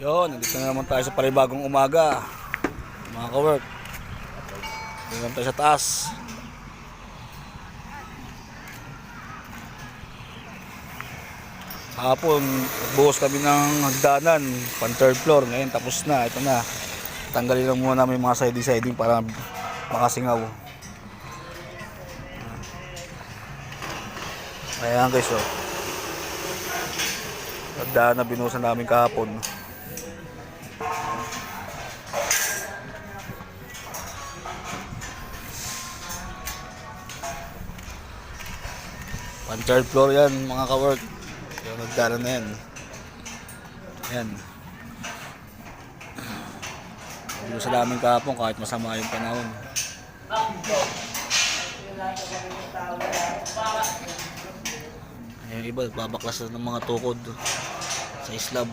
Yun, nandito na naman tayo sa panibagong umaga, mga ka-work. Dito naman tayo sa taas. Hapon, buhos kami ng hagdanan, pan third floor. Ngayon tapos na, ito na. Tanggalin lang muna namin mga siding para makasingaw. Ayan guys, oh. Hagdanan na binuhusan namin kahapon. Pan third floor yan, mga ka-work. Yung hagdanan na yan. Ayan. Binuhusan namin kahapon kahit masama yung panahon. Yung iba, babaklas na ng mga tukod sa slab.